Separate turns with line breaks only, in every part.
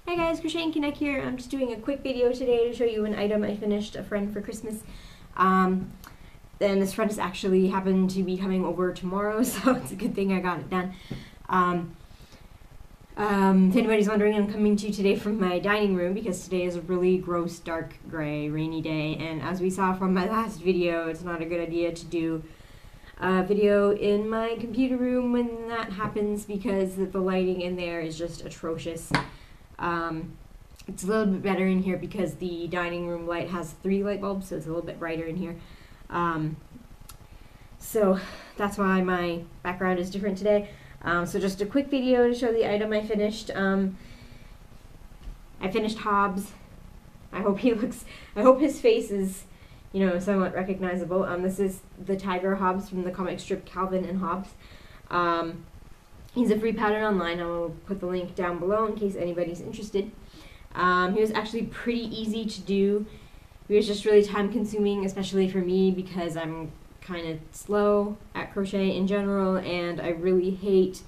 Hi guys, Crochet and Connect here. I'm just doing a quick video today to show you an item I finished a friend for Christmas. And this friend has actually happened to be coming over tomorrow, so it's a good thing I got it done. If anybody's wondering, I'm coming to you today from my dining room because today is a really gross, dark, gray, rainy day, and as we saw from my last video, it's not a good idea to do a video in my computer room when that happens because the lighting in there is just atrocious. It's a little bit better in here because the dining room light has 3 light bulbs, so it's a little bit brighter in here. So that's why my background is different today. So just a quick video to show the item I finished. I finished Hobbes. I hope his face is, you know, somewhat recognizable. This is the Tiger Hobbes from the comic strip Calvin and Hobbes. He's a free pattern online. I will put the link down below in case anybody's interested. He was actually pretty easy to do. He was just really time consuming, especially for me because I'm kind of slow at crochet in general, and I really hate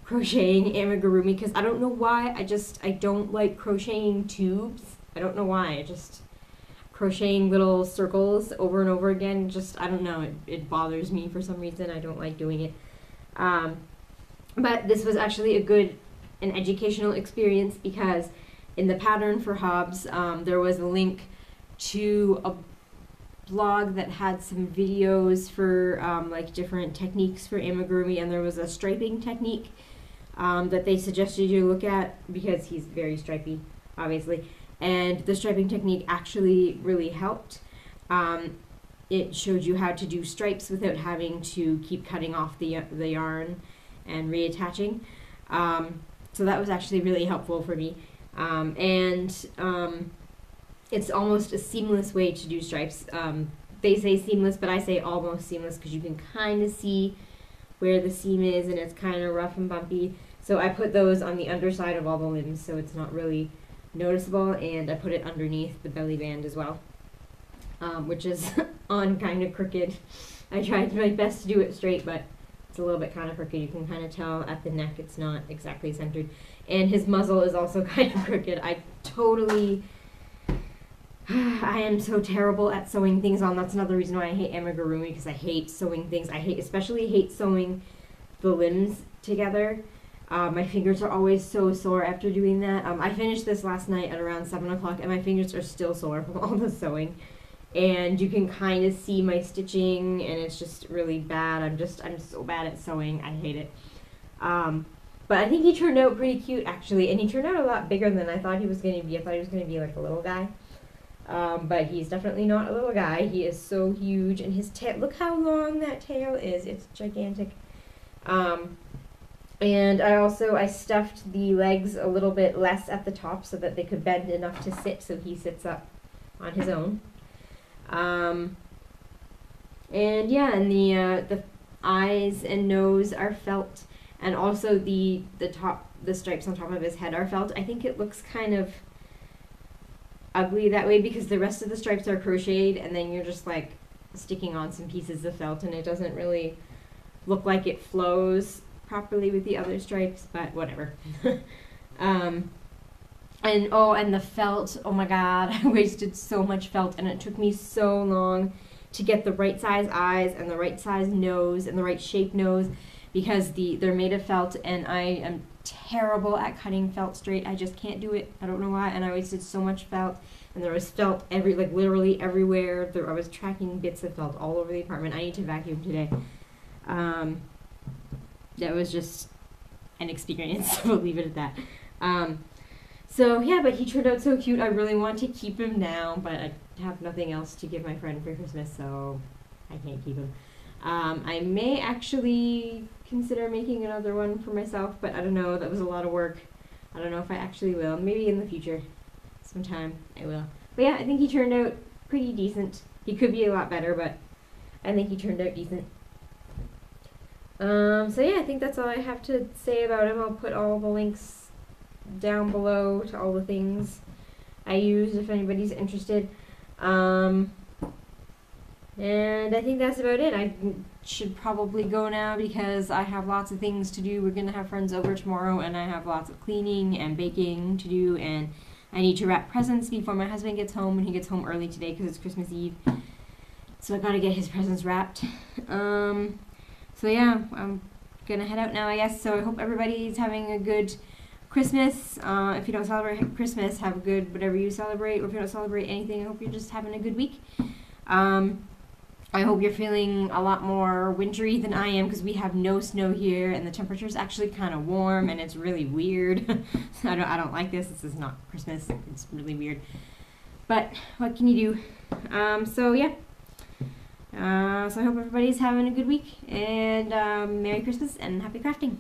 crocheting amigurumi because I don't know why. I don't like crocheting tubes. I don't know why. Crocheting little circles over and over again, I don't know, it bothers me for some reason. I don't like doing it. But this was actually an educational experience because in the pattern for Hobbes, there was a link to a blog that had some videos for like different techniques for amigurumi, and there was a striping technique that they suggested you look at because he's very stripy, obviously, and the striping technique actually really helped. It showed you how to do stripes without having to keep cutting off the yarn and reattaching. So that was actually really helpful for me. It's almost a seamless way to do stripes. They say seamless, but I say almost seamless because you can kind of see where the seam is and it's kind of rough and bumpy. So I put those on the underside of all the limbs so it's not really noticeable, and I put it underneath the belly band as well, which is on kind of crooked. I tried my best to do it straight, but it's a little bit kind of crooked. You can kind of tell at the neck it's not exactly centered. And his muzzle is also kind of crooked. I am so terrible at sewing things on. That's another reason why I hate amigurumi, because I hate sewing things. Especially hate sewing the limbs together. My fingers are always so sore after doing that. I finished this last night at around 7 o'clock, and my fingers are still sore from all the sewing. And you can kind of see my stitching, and it's just really bad. I'm so bad at sewing. I hate it. But I think he turned out pretty cute, actually, and he turned out a lot bigger than I thought he was going to be. I thought he was going to be like a little guy. But he's definitely not a little guy. He is so huge, and his tail, look how long that tail is. It's gigantic. And I stuffed the legs a little bit less at the top so that they could bend enough to sit, so he sits up on his own. And yeah, and the eyes and nose are felt, and also the stripes on top of his head are felt. I think it looks kind of ugly that way because the rest of the stripes are crocheted, and then you're just like sticking on some pieces of felt, and it doesn't really look like it flows properly with the other stripes, but whatever. And the felt, oh my god, I wasted so much felt, and it took me so long to get the right size eyes and the right size nose and the right shape nose because they're made of felt, and I am terrible at cutting felt straight. I just can't do it. I don't know why, and I wasted so much felt, and there was felt literally everywhere. I was tracking bits of felt all over the apartment. I need to vacuum today. That was just an experience. We'll leave it at that. So yeah, but he turned out so cute. I really want to keep him now, but I have nothing else to give my friend for Christmas, so I can't keep him. I may actually consider making another one for myself, but I don't know. That was a lot of work. I don't know if I actually will. Maybe in the future. Sometime I will. But yeah, I think he turned out pretty decent. He could be a lot better, but I think he turned out decent. So yeah, I think that's all I have to say about him. I'll put all the links down below to all the things I used if anybody's interested. And I think that's about it. I should probably go now because I have lots of things to do. We're gonna have friends over tomorrow, and I have lots of cleaning and baking to do, and I need to wrap presents before my husband gets home, and he gets home early today because it's Christmas Eve. So I gotta get his presents wrapped. So yeah, I'm gonna head out now, I guess. So I hope everybody's having a good Christmas. If you don't celebrate Christmas, have a good whatever you celebrate. Or if you don't celebrate anything, I hope you're just having a good week. I hope you're feeling a lot more wintry than I am because we have no snow here and the temperature is actually kind of warm and it's really weird. I don't like this. This is not Christmas. It's really weird. But what can you do? So yeah. So I hope everybody's having a good week and Merry Christmas and Happy Crafting.